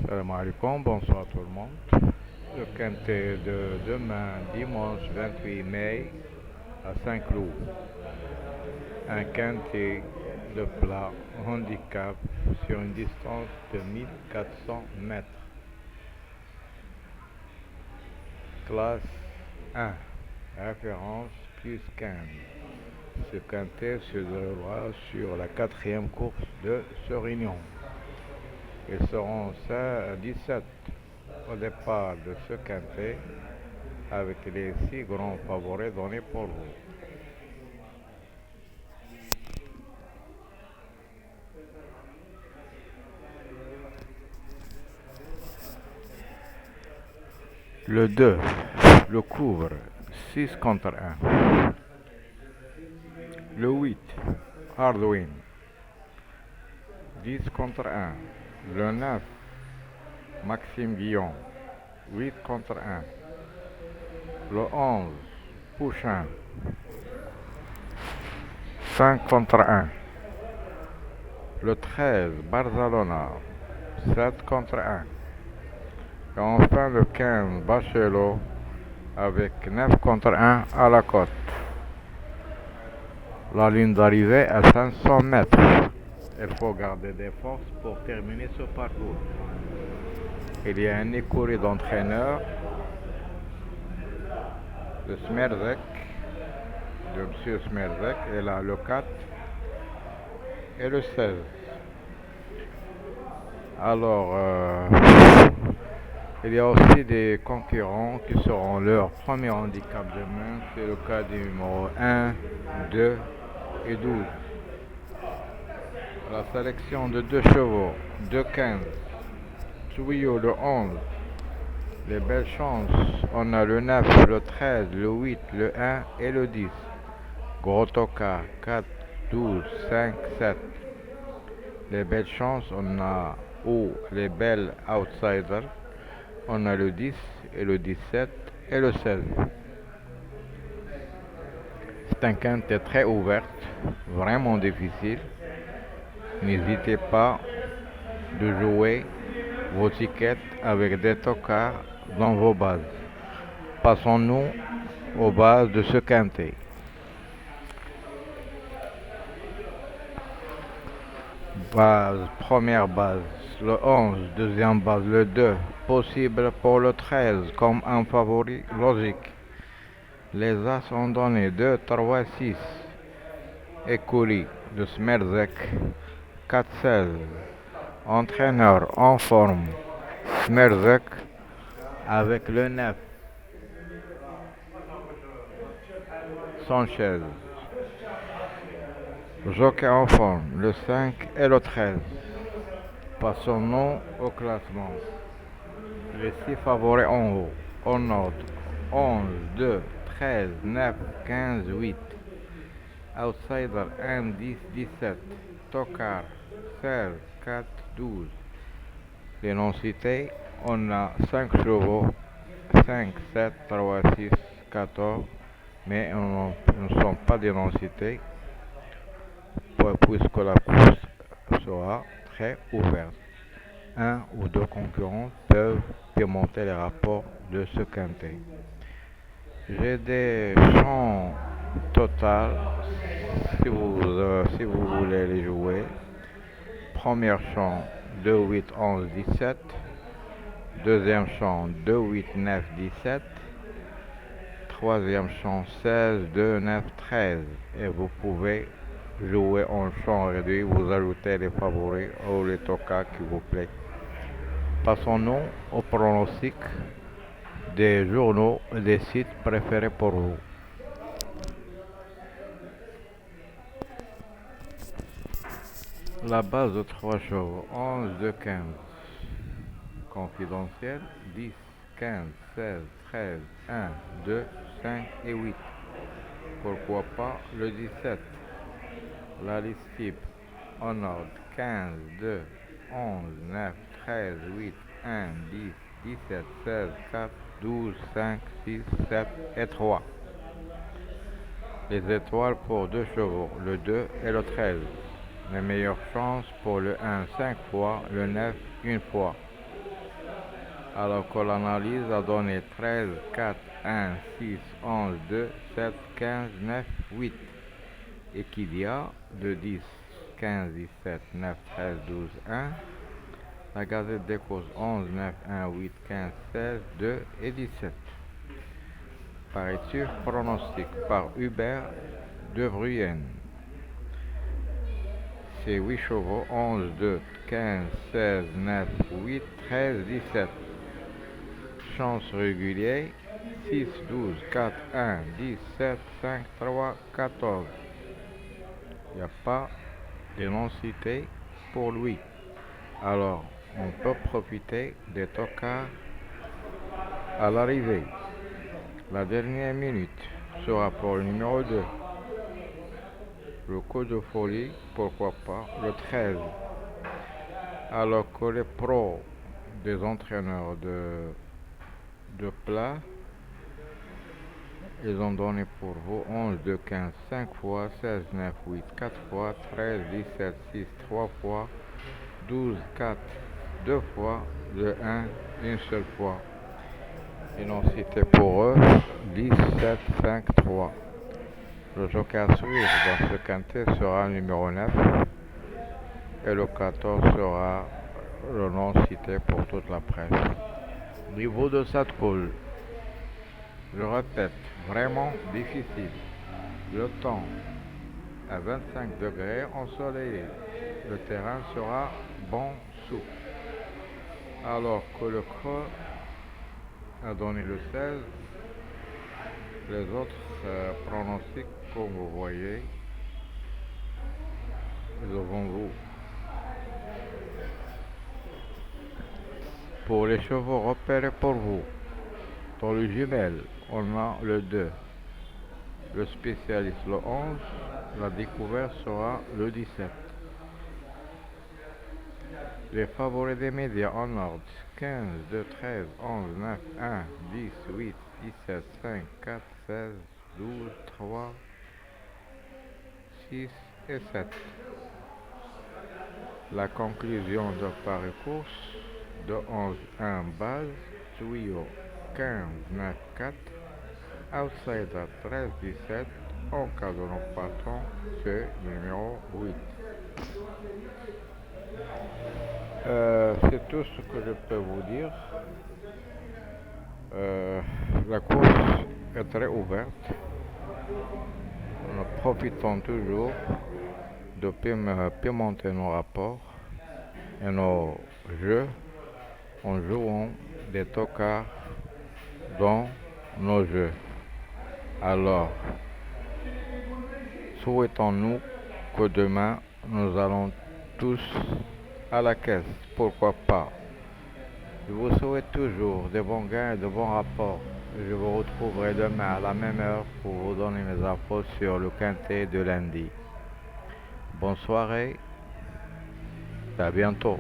Salam alaikum, bonsoir tout le monde. Le quintet de demain, dimanche 28 mai, à Saint-Cloud. Un quintet de plat handicap sur une distance de 1400 mètres. Classe 1, référence plus 15. Ce quintet se déroulera sur la quatrième course de ce réunion. Ils seront 17 au départ de ce quintet avec les 6 grands favoris donnés pour vous. Le 2, le couvre, 6 contre 1. Le 8, Hardwin, 10 contre 1. Le 9, Maxime Guillon, 8 contre 1. Le 11, Pouchin, 5 contre 1. Le 13, Barcelona, 7 contre 1. Et enfin le 15, Bachelot, avec 9 contre 1 à la côte. La ligne d'arrivée à 500 mètres. Il faut garder des forces pour terminer ce parcours. Il y a un écurie d'entraîneurs de Smerzek, de M. Smerzek, et là le 4 et le 16. Alors, il y a aussi des concurrents qui seront leur premier handicap demain. C'est le cas du numéro 1, 2 et 12. La sélection de 2 chevaux, 2 15, Tuyau le 11. Les belles chances, on a le 9, le 13, le 8, le 1 et le 10. Gros Toka, 4, 12, 5, 7. Les belles chances, on a les belles outsiders. On a le 10 et le 17 et le 16. C'est un quintet très ouvert, vraiment difficile. N'hésitez pas de jouer vos tickets avec des tocards dans vos bases. Passons-nous aux bases de ce quintet. Base, première base, le 11, deuxième base, le 2, possible pour le 13 comme un favori logique. Les As ont donné 2, 3, 6. Écurie de Smerzek, 4, 16. Entraîneur en forme, Smerzek, avec le 9, Sanchez. Jockey en forme, le 5 et le 13. Passons-nous au classement. Les 6 favoris en haut. En ordre, 11, 2, 13, 9, 15, 8. Outsider 1, 10, 17. Tocard 16, 4, 12. Les non cités, on a 5 chevaux, 5, 7, 3, 6, 14. Mais ne sont pas des non cités puisque la course sera très ouverte. Un ou deux concurrents peuvent démonter les rapports de ce quintet. J'ai des champs total si vous voulez les jouer. Premier champ 2, 8, 11, 17. Deuxième champ 2, 8, 9, 17. Troisième champ 16, 2, 9, 13. Et vous pouvez jouer en champ réduit, vous ajoutez les favoris ou les tokas qui vous plaît. Passons-nous au pronostic des journaux et des sites préférés pour vous. La base de 3 chevaux, 11, 2, 15. Confidentiel, 10, 15, 16, 13, 1, 2, 5 et 8. Pourquoi pas le 17. La liste type, en ordre, 15, 2, 11, 9, 13, 8, 1, 10, 17, 16, 4, 12, 5, 6, 7 et 3. Les étoiles pour 2 chevaux, le 2 et le 13. Les meilleures chances pour le 1 5 fois, le 9 une fois. Alors que l'analyse a donné 13, 4, 1, 6, 11, 2, 7, 15, 9, 8. Et qu'il y a de 10, 15, 17, 9, 13, 12, 1. La Gazette des causes 11, 9, 1, 8, 15, 16, 2 et 17. Par étude pronostic par Hubert de Bruyenne. C'est 8 chevaux, 11, 2, 15, 16, 9, 8, 13, 17. Chance régulière, 6, 12, 4, 1, 10, 7, 5, 3, 14. Il n'y a pas de non-cité pour lui. Alors, on peut profiter des tocards à l'arrivée. La dernière minute sera pour le numéro 2. Le coup de folie, pourquoi pas, le 13. Alors que les pros des entraîneurs de plat, ils ont donné pour vous 11, 2, 15, 5 fois, 16, 9, 8, 4 fois, 13, 17, 6, 3 fois, 12, 4, 2 fois, le 1, une seule fois. Ils ont cité pour eux 10, 7, 5, 3. Le joker à suivre dans ce quintet sera le numéro 9 et le 14 sera le nom cité pour toute la presse. Niveau de cette coule, je répète, vraiment difficile. Le temps à 25 degrés ensoleillé. Le terrain sera bon souple. Alors que le creux a donné le 16, les autres pronostics, comme vous voyez, devant vous. Pour les chevaux repérés pour vous, dans le jumelle, on a le 2, le spécialiste le 11, la découverte sera le 17. Les favoris des médias en ordre 15, 2, 13, 11, 9, 1, 10, 8, 17, 5, 4, 16, 12, 3, 6 et 7. La conclusion de Paris course de 11, 1 base, tuyau 15, 9, 4, outsider 13, 17, en cas de non-patron, c'est le numéro 8. C'est tout ce que je peux vous dire. La course est très ouverte. Nous profitons toujours de pimenter nos rapports et nos jeux en jouant des tocards dans nos jeux. Alors, souhaitons-nous que demain nous allons tous à la caisse, pourquoi pas. Je vous souhaite toujours de bons gains et de bons rapports. Je vous retrouverai demain à la même heure pour vous donner mes infos sur le quintet de lundi. Bonne soirée, à bientôt.